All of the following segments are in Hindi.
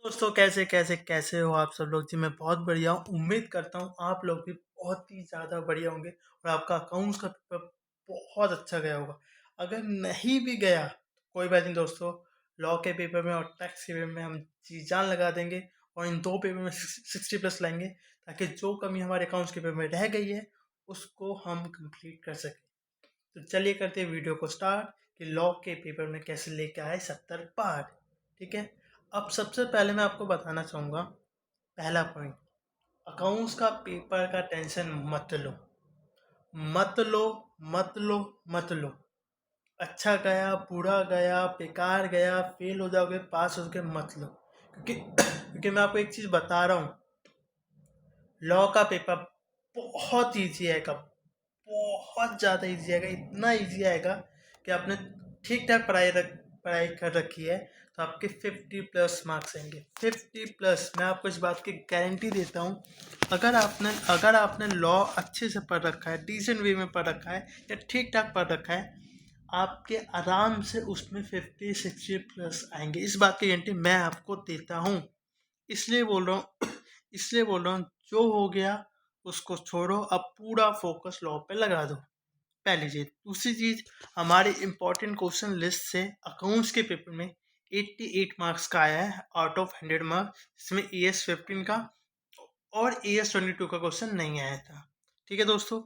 दोस्तों कैसे कैसे कैसे हो आप सब लोग जी। मैं बहुत बढ़िया हूँ। उम्मीद करता हूँ आप लोग भी बहुत ही ज़्यादा बढ़िया होंगे और आपका अकाउंट्स का पेपर बहुत अच्छा गया होगा। अगर नहीं भी गया तो कोई बात नहीं दोस्तों। लॉ के पेपर में और टैक्स के पेपर में हम जी जान लगा देंगे और इन दो पेपर में 60+ लाएंगे ताकि जो कमी हमारे अकाउंट्स के पेपर में रह गई है उसको हम कंप्लीट कर सकें। तो चलिए करते हैं वीडियो को स्टार्ट कि लॉ के पेपर में कैसे लेके आए 70 पार्ट। ठीक है। अब सबसे पहले मैं आपको बताना चाहूँगा पहला पॉइंट, अकाउंट्स का पेपर का टेंशन मत लो। मत लो मत लो मत लो। अच्छा गया बुरा गया बेकार गया फेल हो जाओगे पास हो जाओगे मत लो। क्योंकि मैं आपको एक चीज़ बता रहा हूँ, लॉ का पेपर बहुत ईजी आएगा, बहुत ज़्यादा ईजी आएगा। इतना ईजी आएगा कि आपने ठीक ठाक पढ़ाई कर रखी है तो आपके 50+ मार्क्स आएंगे। 50+, मैं आपको इस बात की गारंटी देता हूँ। अगर आपने लॉ अच्छे से पढ़ रखा है, डिसेंट वे में पढ़ रखा है या ठीक ठाक पढ़ रखा है, आपके आराम से उसमें 50-60+ आएंगे। इस बात की गारंटी मैं आपको देता हूँ। इसलिए बोल रहा हूँ इसलिए बोल रहा हूँ, जो हो गया उसको छोड़ो, अब पूरा फोकस लॉ पे लगा दो। पहली चीज। दूसरी चीज, हमारे इंपॉर्टेंट क्वेश्चन लिस्ट से अकाउंट्स के पेपर में 88 मार्क्स का आया है आउट ऑफ 100 मार्क्स, जिसमें ES 15 का और ES 22 का क्वेश्चन नहीं आया था। ठीक है दोस्तों।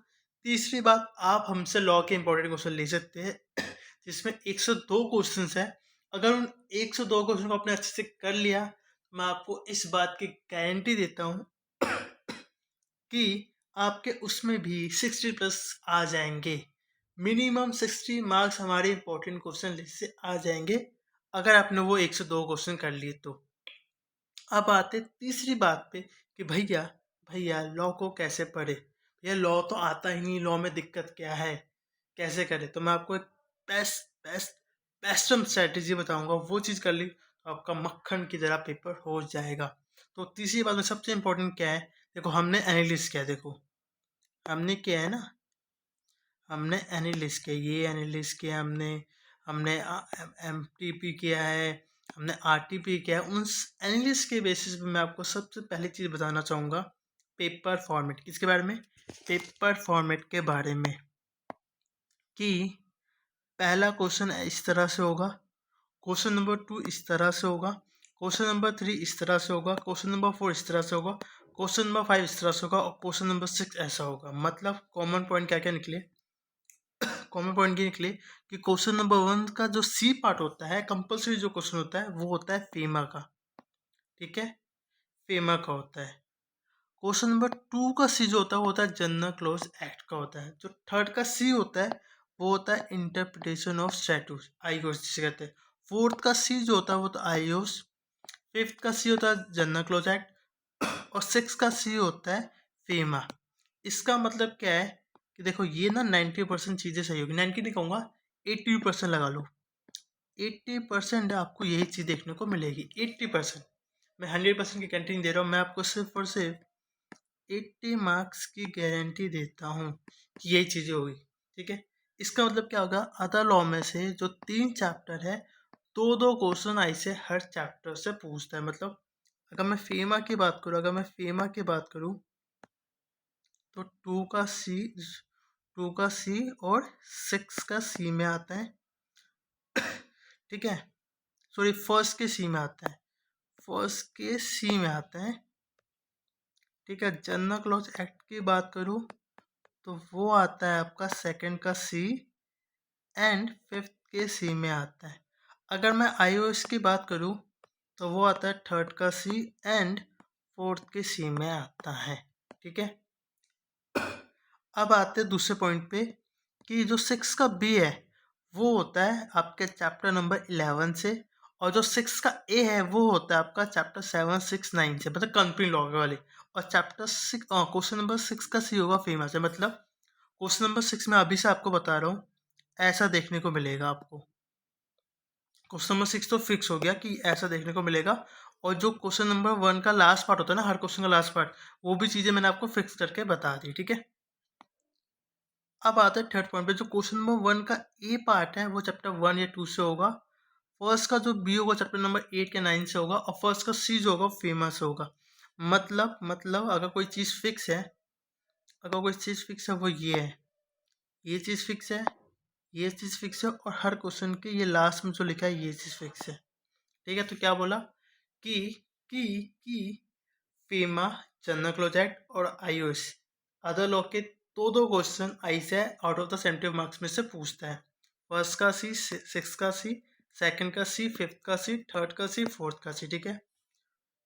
तीसरी बात, आप हमसे लॉ के इंपॉर्टेंट क्वेश्चन ले सकते हैं जिसमें 102 क्वेश्चन है। अगर उन 102 क्वेश्चन को आपने अच्छे से कर लिया तो मैं आपको इस बात की गारंटी देता हूँ कि आपके उसमें भी 60+ आ जाएंगे। मिनिमम 60 मार्क्स हमारे इंपॉर्टेंट क्वेश्चन लिस्ट से आ जाएंगे अगर आपने वो 102 क्वेश्चन कर लिए तो। अब आते तीसरी बात पे कि भैया भैया लॉ को कैसे पढ़े। भैया लॉ तो आता ही नहीं, लॉ में दिक्कत क्या है, कैसे करें। तो मैं आपको एक बेस्ट बेस्ट बेस्टम स्ट्रैटेजी बताऊंगा, वो चीज़ कर ली तो आपका मक्खन की तरह पेपर हो जाएगा। तो तीसरी बात में सबसे इम्पोर्टेंट क्या है, देखो हमने एनालिसिस किया, देखो हमने किया है ना, हमने एनालिसिस किया, ये एनालिसिस किया हमने हमने MTP किया है, हमने RTP किया है। उन एनालिसिस के बेसिस पे मैं आपको सबसे पहली चीज़ बताना चाहूँगा पेपर फॉर्मेट। किसके बारे में? पेपर फॉर्मेट के बारे में। कि पहला क्वेश्चन इस तरह से होगा, क्वेश्चन नंबर 2 इस तरह से होगा, क्वेश्चन नंबर 3 इस तरह से होगा, क्वेश्चन नंबर 4 इस तरह से होगा, क्वेश्चन नंबर 5 इस तरह से होगा और क्वेश्चन नंबर 6 ऐसा होगा। मतलब कॉमन पॉइंट क्या क्या निकले? कॉमन पॉइंट ये निकले कि क्वेश्चन नंबर 1 का जो सी पार्ट होता है, कंपल्सरी जो क्वेश्चन होता है वो होता है फेमा का। ठीक है, फेमा का होता है। क्वेश्चन नंबर 2 का सी जो होता है वो होता है जनरल क्लॉज एक्ट का होता है। जो थर्ड का सी होता है वो होता है इंटरप्रिटेशन ऑफ स्टैट्यूट, आईओस जिसे कहते हैं। फोर्थ का सी जो होता है वो तो आईओस। फिफ्थ का सी होता है जनरल क्लॉज एक्ट और सिक्स का सी होता है फेमा। इसका मतलब क्या है कि देखो ये ना 90% चीज़ें सही होगी, 90 नहीं कहूँगा, 80% लगा लो। 80% आपको यही चीज़ देखने को मिलेगी। 80%, मैं 100% की गारंटी नहीं दे रहा हूँ, मैं आपको सिर्फ और सिर्फ 80 मार्क्स की गारंटी देता हूँ कि यही चीज़ें होगी। ठीक है। इसका मतलब क्या होगा, अदर लॉ में से जो 3 चैप्टर है, दो दो क्वेश्चन आई से हर चैप्टर से पूछता है। मतलब अगर मैं फेमा की बात करूँ तो 2 का सी और 6 का सी में आता है। ठीक है, सॉरी फर्स्ट के सी में आता है, फर्स्ट के सी में आता है। ठीक है, जनरल क्लॉज एक्ट की बात करूँ तो वो आता है आपका सेकंड का सी एंड फिफ्थ के सी में आता है। अगर मैं आईओएस की बात करूँ तो वो आता है थर्ड का सी एंड फोर्थ के सी में आता है। ठीक है। अब आते हैं दूसरे पॉइंट पे कि जो 6 का बी है वो होता है आपके चैप्टर नंबर 11 से, और जो 6 का ए है वो होता है आपका चैप्टर 7, 6, 9 से, मतलब कंपनी लॉ वाले। और चैप्टर 6 क्वेश्चन नंबर 6 का सी होगा फेमस है। मतलब क्वेश्चन नंबर 6 में अभी से आपको बता रहा हूँ, ऐसा देखने को मिलेगा आपको। क्वेश्चन नंबर 6 तो फिक्स हो गया कि ऐसा देखने को मिलेगा। और जो क्वेश्चन नंबर 1 का लास्ट पार्ट होता है ना, हर क्वेश्चन का लास्ट पार्ट, वो भी चीज़ें मैंने आपको फिक्स करके बता दी। ठीक है। अब आता है थर्ड पॉइंट पे, जो क्वेश्चन नंबर 1 का ए पार्ट है वो चैप्टर 1 या 2 से होगा। फर्स्ट का जो बी होगा चैप्टर नंबर 8 के 9 से होगा, और फर्स्ट का सी जो होगा फेमस होगा। मतलब अगर कोई चीज़ फिक्स है, वो ये है, ये चीज़ फिक्स है, ये चीज़ फिक्स है, और हर क्वेश्चन के ये लास्ट में जो लिखा है ये चीज़ फिक्स है। ठीक है, तो क्या बोला कि कि फेमा, जनरल क्लोजैक्ट और आईओएस अदर लॉ के दो क्वेश्चन आई से आउट ऑफ द 70 मार्क्स में से पूछता है। फर्स्ट का सी, सिक्स का सी, सेकंड का सी, फिफ्थ का सी, थर्ड का सी, फोर्थ का सी। ठीक है,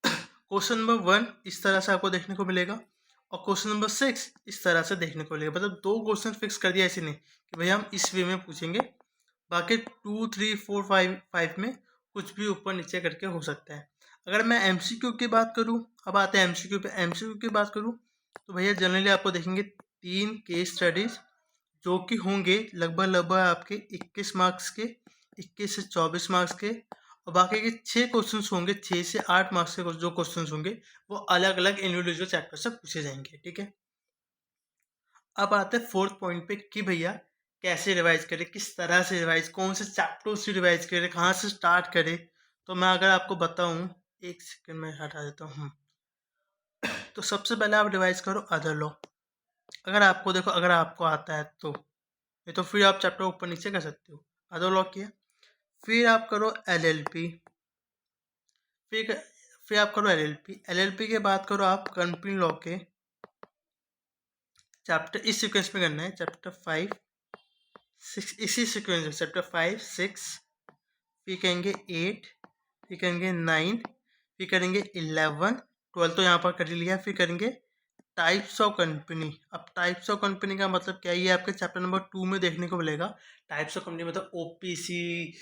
क्वेश्चन नंबर 1 इस तरह से आपको देखने को मिलेगा, और क्वेश्चन नंबर 6 इस तरह से देखने को मिलेगा। मतलब दो क्वेश्चन फिक्स कर दिया ऐसे नहीं कि भैया हम इस वे में पूछेंगे, बाकी 2, 3, 4, 5 में कुछ भी ऊपर नीचे करके हो सकता है। अगर मैं एमसीक्यू की बात करूं, अब आते हैं एमसीक्यू पे। एमसीक्यू की बात करूं तो भैया जनरली आपको देखेंगे 3 केस स्टडीज जो कि होंगे लगभग आपके 21 मार्क्स के, 21 से 24 मार्क्स के, और बाकी के 6 क्वेश्चंस होंगे, 6 से 8 मार्क्स के जो क्वेश्चंस होंगे वो अलग अलग इंडिविजुअल चैप्टर से पूछे जाएंगे। ठीक है, अब आते हैं फोर्थ पॉइंट पे कि भैया कैसे रिवाइज करें, किस तरह से रिवाइज, कौन से चैप्टर से रिवाइज करें, कहाँ से स्टार्ट करें। तो मैं अगर आपको बताऊं, एक सेकंड में हटा देता हूँ। तो सबसे पहले आप रिवाइज करो अदर लॉ। अगर आपको आता है तो ये तो फिर आप चैप्टर ऊपर नीचे कर सकते हो। अदर लॉ किया, फिर आप करो एलएलपी, फिर फिर आप करो एलएलपी। एलएलपी के बाद करो आप कंपनी लॉ के चैप्टर, इस सीक्वेंस में करना है, चैप्टर 5, 6, इसी सीक्वेंस में चैप्टर 5, 6, फिर करेंगे 8, फिर करेंगे 9, फिर करेंगे 11, 12 तो यहाँ पर कर ही लिया। फिर करेंगे टाइप्स ऑफ कंपनी। अब टाइप्स ऑफ कंपनी का मतलब क्या है, ये आपके चैप्टर नंबर 2 में देखने को मिलेगा। टाइप्स ऑफ कंपनी मतलब OPC,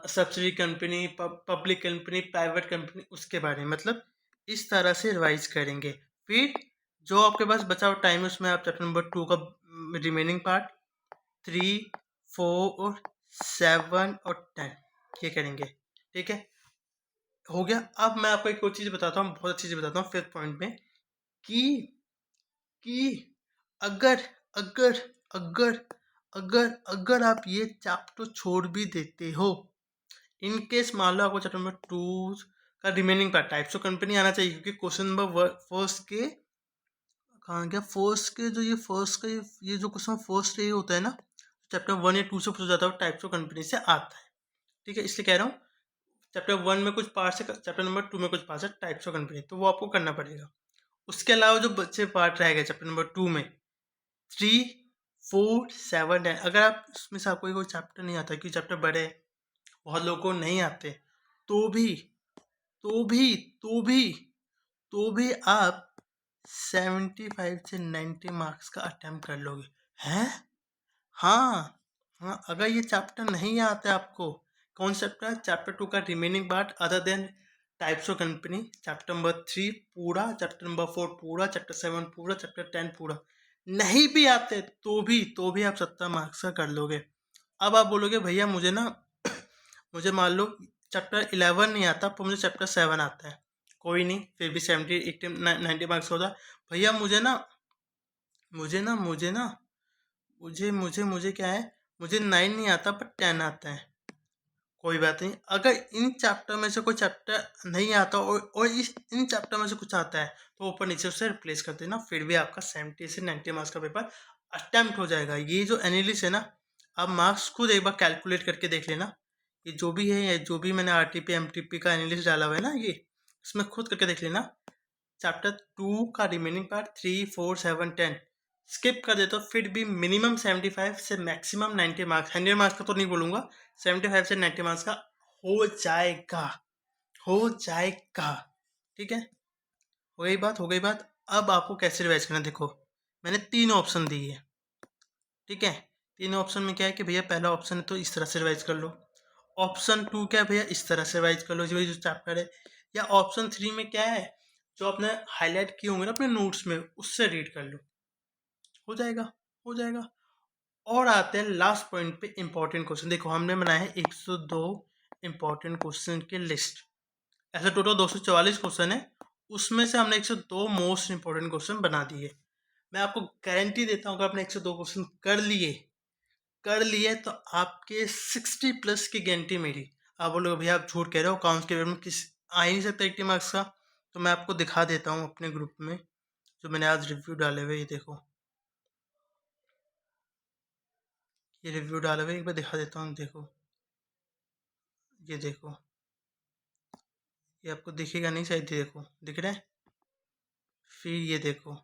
subsidy company, public company, private company, उसके बारे में मतलब इस तरह से रिवाइज करेंगे। फिर जो आपके पास बचा हुआ टाइम है उसमें आप चैप्टर नंबर 2 का रिमेनिंग पार्ट 3, 4, 7 और 10 ये करेंगे। ठीक है, हो गया। अब मैं आपको एक और चीज़ बताता हूँ, बहुत अच्छी चीज़ बताता हूँ फिफ्थ पॉइंट में, कि कि अगर अगर अगर अगर अगर आप ये चैप्टर छोड़ भी देते हो, इन केस मान लो आपको चैप्टर नंबर 2 का remaining part types of company आना चाहिए, क्योंकि क्वेश्चन नंबर फर्स्ट के कहाँ गया, फर्स्ट के जो ये फर्स्ट का ये जो क्वेश्चन फर्स्ट ये होता है ना, चैप्टर 1 या 2 से पूछा जाता है, टाइप्स ऑफ कंपनी से आता है। ठीक है, इसलिए कह रहा हूँ चैप्टर 1 में कुछ पार्ट्स है, चैप्टर नंबर 2 में कुछ पार्ट्स है टाइप्स ऑफ कंपनी, तो वो आपको करना पड़ेगा। उसके अलावा जो बच्चे पार्ट रह गए चैप्टर नंबर 2 में 3, 4, 7, 10, अगर आप इसमें से आपको कोई चैप्टर नहीं आता, क्योंकि चैप्टर बड़े हैं, बहुत लोगों को नहीं आते, तो भी तो भी तो भी तो भी आप 75 से 90 मार्क्स का अटेम्प्ट कर लोगे हैं। हाँ, हाँ, अगर ये चैप्टर नहीं आता है आपको, कौन चैप्टर, चैप्टर 2 का remaining part other than types of company, chapter number 3 पूरा, चैप्टर नंबर 4 पूरा, चैप्टर 7 पूरा, चैप्टर 10 पूरा, नहीं भी आते तो भी आप 70 मार्क्स का कर लोगे। अब आप बोलोगे भैया मुझे ना मुझे मान लो चैप्टर 11 नहीं आता पर मुझे चैप्टर 7 आता है, कोई नहीं, फिर भी 70, 80, 90 मार्क्स होता। भैया मुझे ना मुझे ना मुझे मुझे मुझे क्या है, मुझे 9 नहीं आता पर 10 आता है, कोई बात नहीं। अगर इन चैप्टर में से कोई चैप्टर नहीं आता और इन चैप्टर में से कुछ आता है तो ऊपर नीचे उससे रिप्लेस कर देना, फिर भी आपका 70 से 90 मार्क्स का पेपर अटेम्प्ट हो जाएगा। ये जो एनालिसिस है ना, आप मार्क्स खुद एक बार कैलकुलेट करके देख लेना। ये जो भी है, ये जो भी मैंने आरटीपी एमटीपी का एनालिसिस डाला हुआ है ना, ये इसमें खुद करके देख लेना। चैप्टर 2 का रिमेनिंग पार्ट 3, 4, 7, 10 स्किप कर देते हो, फिर भी मिनिमम 75 से मैक्सिमम 90 मार्क्स, 100 मार्क्स का तो नहीं बोलूँगा, 75 से 90 मार्क्स का हो जाएगा, हो जाएगा। ठीक है, हो गई बात। अब आपको कैसे रिवाइज करना है, देखो मैंने 3 ऑप्शन दिए है। ठीक है, 3 ऑप्शन में क्या है कि भैया पहला ऑप्शन है तो इस तरह से रिवाइज कर लो, ऑप्शन 2 क्या है भैया इस तरह से रिवाइज कर लो जो चैप्टर है, या ऑप्शन 3 में क्या है जो आपने हाईलाइट किए होंगे ना अपने नोट्स में उससे रीड कर लो, हो जाएगा, हो जाएगा। और आते हैं लास्ट पॉइंट पे, इंपॉर्टेंट क्वेश्चन। देखो हमने बनाया है 102 इंपॉर्टेंट क्वेश्चन की लिस्ट, ऐसे टोटल 244 क्वेश्चन है, उसमें से हमने 102 मोस्ट इंपॉर्टेंट क्वेश्चन बना दिए। मैं आपको गारंटी देता हूँ अगर आपने 102 क्वेश्चन कर लिए तो आपके 60 प्लस की गारंटी मेरी। आप बोलोगे भैया आप झूठ कह रहे हो, अकाउंट्स के पेपर में किस आ ही नहीं सकता 80 मार्क्स का। तो मैं आपको दिखा देता हूँ अपने ग्रुप में जो मैंने आज रिव्यू डाले हुए, ये देखो, ये रिव्यू डाले हुए एक बार दिखा देता हूँ, देखो, ये देखो, ये आपको दिखेगा नहीं शायद, ये देखो दिख रहा है। फिर ये देखो,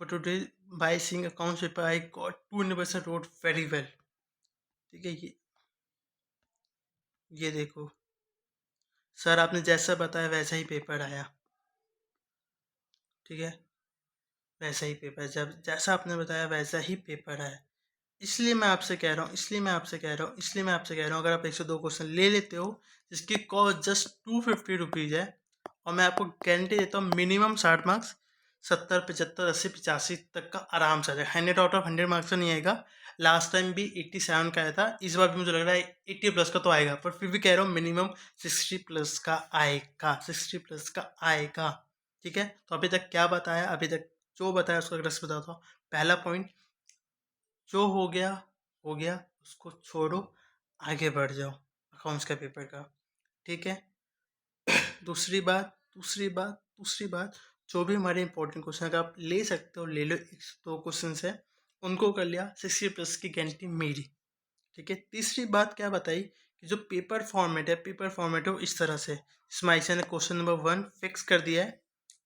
for today by seeing accounts paper I got 200% wrote very well। ठीक है, ये देखो सर, आपने जैसा बताया वैसा ही पेपर आया। ठीक है, वैसा ही पेपर, जब जैसा आपने बताया वैसा ही पेपर आया। इसलिए मैं आपसे कह रहा हूँ, इसलिए मैं आपसे कह रहा हूँ, इसलिए मैं आपसे कह रहा हूँ, अगर आप 102 क्वेश्चन ले लेते हो जिसकी कॉस्ट जस्ट 250 रुपीज़ है, और मैं आपको गारंटी देता हूँ मिनिमम 60 मार्क्स, 70, 75, 80, 85 तक का आराम से आ जाएगा। 100 आउट ऑफ 100 मार्क्स तो नहीं आएगा। लास्ट टाइम भी 87 का आया था, इस बार भी मुझे लग रहा है 80 प्लस का तो आएगा, पर फिर भी कह रहा हूँ मिनिमम 60 प्लस का आएगा, 60 प्लस का आएगा। ठीक है, तो अभी तक क्या बताया, अभी तक जो बताया उसका अगर बताता हूँ। पहला पॉइंट, जो हो गया, उसको छोड़ो, आगे बढ़ जाओ अकाउंट्स का पेपर का। ठीक है, दूसरी बात, जो भी हमारे इंपॉर्टेंट क्वेश्चन अगर आप ले सकते हो ले लो, 102 क्वेश्चन है उनको कर लिया, 60 प्लस की गारंटी मेरी। ठीक है, तीसरी बात क्या बताई कि जो पेपर फॉर्मेट है वो इस तरह से, इसमें आईसीएसई ने क्वेश्चन नंबर 1 फिक्स कर दिया है,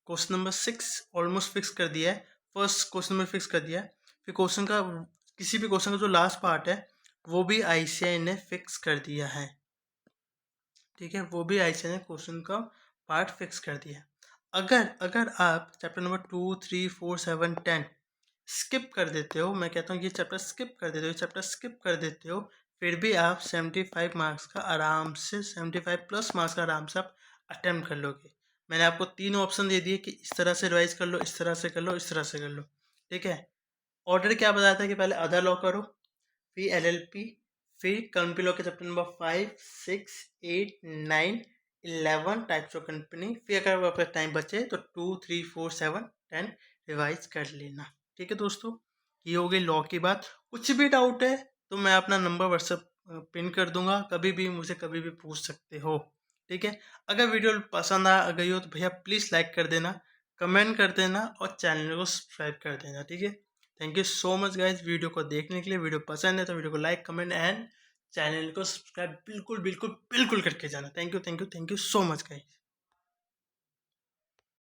क्वेश्चन नंबर 6 ऑलमोस्ट फिक्स कर दिया है, फर्स्ट क्वेश्चन नंबर फिक्स कर दिया है, फिर क्वेश्चन का किसी भी क्वेश्चन का जो लास्ट पार्ट है वो भी आईसीएसई ने फिक्स कर दिया है। ठीक है, वो भी आईसीएसई ने क्वेश्चन का पार्ट फिक्स कर दिया है। अगर अगर आप चैप्टर नंबर 2, 3, 4, 7, 10 स्किप कर देते हो, मैं कहता हूँ ये चैप्टर स्किप कर देते हो, ये चैप्टर स्किप कर देते हो, फिर भी आप 75 मार्क्स का आराम से, 75 प्लस मार्क्स का आराम से आप अटेम्प्ट कर लोगे। मैंने आपको 3 ऑप्शन दे दिए कि इस तरह से रिवाइज कर लो, इस तरह से कर लो, इस तरह से कर लो। ठीक है, ऑर्डर क्या बताया था कि पहले अदर लॉ करो, फिर एलएलपी, फिर कंपनी लॉ के chapter number 5, 6, 8, 9, 11 types of company, फिर अगर आपका टाइम बचे तो 2, 3, 4, 7, 10 रिवाइज कर लेना। ठीक है दोस्तों, ये हो गई लॉ की बात। कुछ भी डाउट है तो मैं अपना नंबर व्हाट्सएप पिन कर दूंगा, कभी भी मुझे कभी भी पूछ सकते हो। ठीक है, अगर वीडियो पसंद आ गई हो तो भैया प्लीज़ लाइक कर देना, कमेंट कर देना और चैनल को सब्सक्राइब कर देना। ठीक है, thank you so much guys video को देखने के लिए। वीडियो पसंद है तो वीडियो को लाइक, कमेंट एंड चैनल को सब्सक्राइब बिल्कुल बिल्कुल बिल्कुल करके जाना। Thank you, thank you, thank you so much guys.